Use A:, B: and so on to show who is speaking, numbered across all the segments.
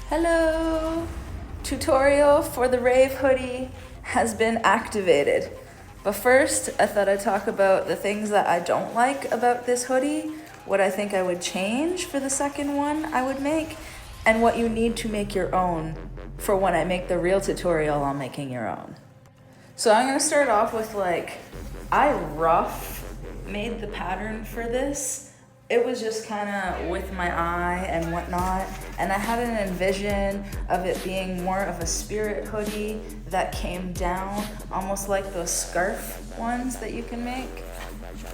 A: Hello! Tutorial for the Rave hoodie has been activated. But first, I thought I'd talk about the things that I don't like about this hoodie, what I think I would change for the second one I would make, and what you need to make your own for when I make the real tutorial on making your own. So I'm gonna start off with I rough made the pattern for this. It was just kind of with my eye and whatnot, and I had an envision of it being more of a spirit hoodie that came down, almost like those scarf ones that you can make.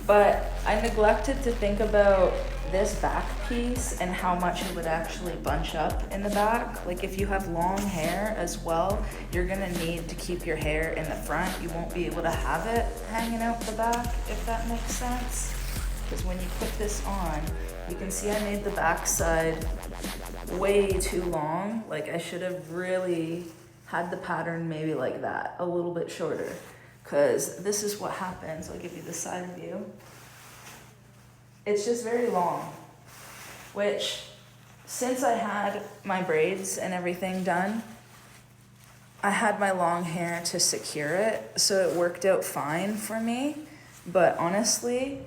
A: But I neglected to think about this back piece and how much it would actually bunch up in the back. Like if you have long hair as well, you're gonna need to keep your hair in the front. You won't be able to have it hanging out the back, if that makes sense. Because when you put this on, you can see I made the back side way too long. Like I should have really had the pattern maybe like that, a little bit shorter. Because this is what happens. I'll give you the side view. It's just very long, which since I had my braids and everything done, I had my long hair to secure it, so it worked out fine for me. But honestly,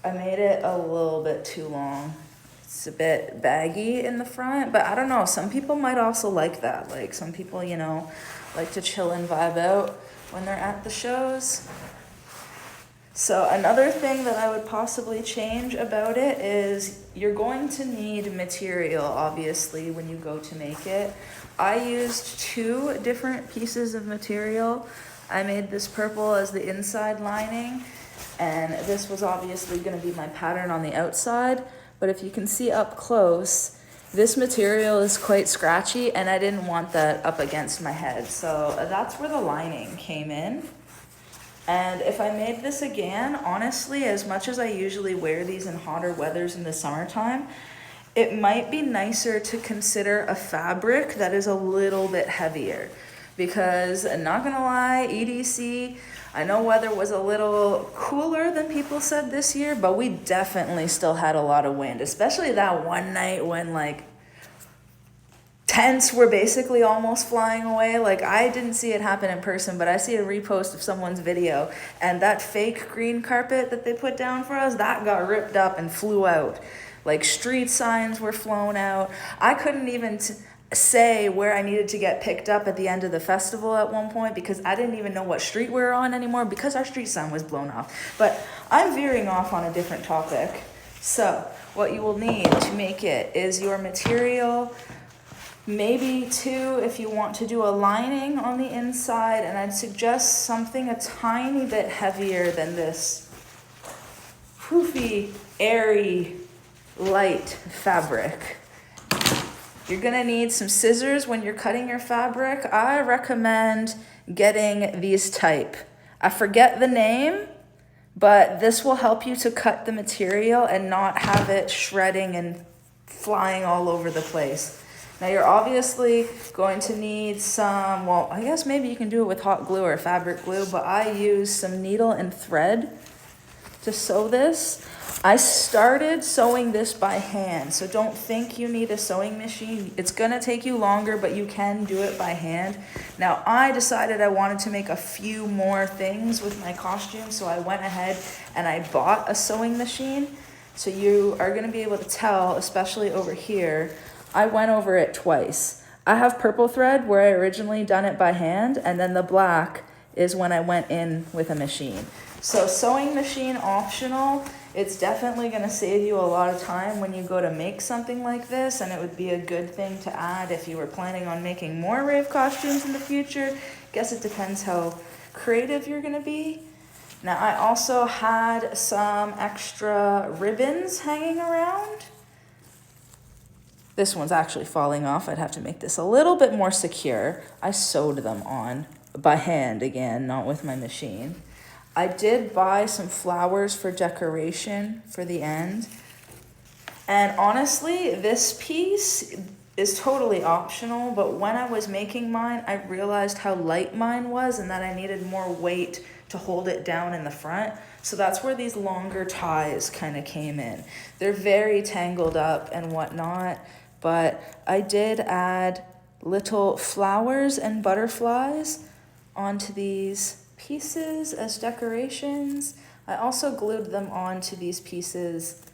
A: I made it a little bit too long. It's a bit baggy in the front, but I don't know. Some people might also like that. Like some people, like to chill and vibe out when they're at the shows. So another thing that I would possibly change about it is you're going to need material, obviously, when you go to make it. I used 2 different pieces of material. I made this purple as the inside lining, and this was obviously going to be my pattern on the outside. But if you can see up close, this material is quite scratchy, and I didn't want that up against my head. So that's where the lining came in. And if I made this again, honestly, as much as I usually wear these in hotter weathers in the summertime, it might be nicer to consider a fabric that is a little bit heavier. Because, not gonna lie, EDC, I know weather was a little cooler than people said this year, but we definitely still had a lot of wind, especially that one night when tents were basically almost flying away. I didn't see it happen in person, but I see a repost of someone's video, and that fake green carpet that they put down for us, that got ripped up and flew out. Street signs were flown out. I couldn't even say where I needed to get picked up at the end of the festival at one point because I didn't even know what street we were on anymore because our street sign was blown off. But I'm veering off on a different topic. So what you will need to make it is your material, maybe 2 if you want to do a lining on the inside, and I'd suggest something a tiny bit heavier than this poofy, airy, light fabric. You're gonna need some scissors when you're cutting your fabric. I recommend getting these type. I forget the name, but this will help you to cut the material and not have it shredding and flying all over the place. Now you're obviously going to need some, well, I guess maybe you can do it with hot glue or fabric glue, but I use some needle and thread to sew this. I started sewing this by hand, so don't think you need a sewing machine. It's gonna take you longer, but you can do it by hand. Now, I decided I wanted to make a few more things with my costume, so I went ahead and I bought a sewing machine. So you are gonna be able to tell, especially over here, I went over it twice. I have purple thread where I originally done it by hand, and then the black is when I went in with a machine. So sewing machine optional. It's definitely going to save you a lot of time when you go to make something like this, and it would be a good thing to add if you were planning on making more rave costumes in the future. Guess it depends how creative you're going to be. Now I also had some extra ribbons hanging around. This one's actually falling off. I'd have to make this a little bit more secure. I sewed them on by hand again, not with my machine. I did buy some flowers for decoration for the end. And honestly, this piece is totally optional, but when I was making mine, I realized how light mine was and that I needed more weight to hold it down in the front. So that's where these longer ties kind of came in. They're very tangled up and whatnot, but I did add little flowers and butterflies onto these pieces as decorations. I also glued them onto these pieces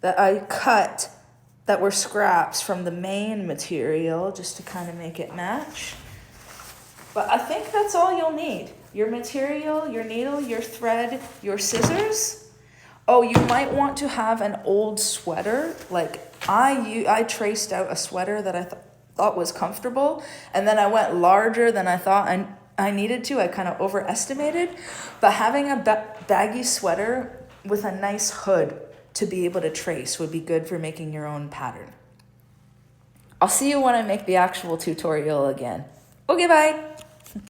A: that I cut that were scraps from the main material just to kind of make it match. But I think that's all you'll need. Your material, your needle, your thread, your scissors. Oh, you might want to have an old sweater. Like I traced out a sweater that I thought was comfortable, and then I went larger than I thought I needed to. I kind of overestimated. But having a baggy sweater with a nice hood to be able to trace would be good for making your own pattern. I'll see you when I make the actual tutorial again. Okay, bye.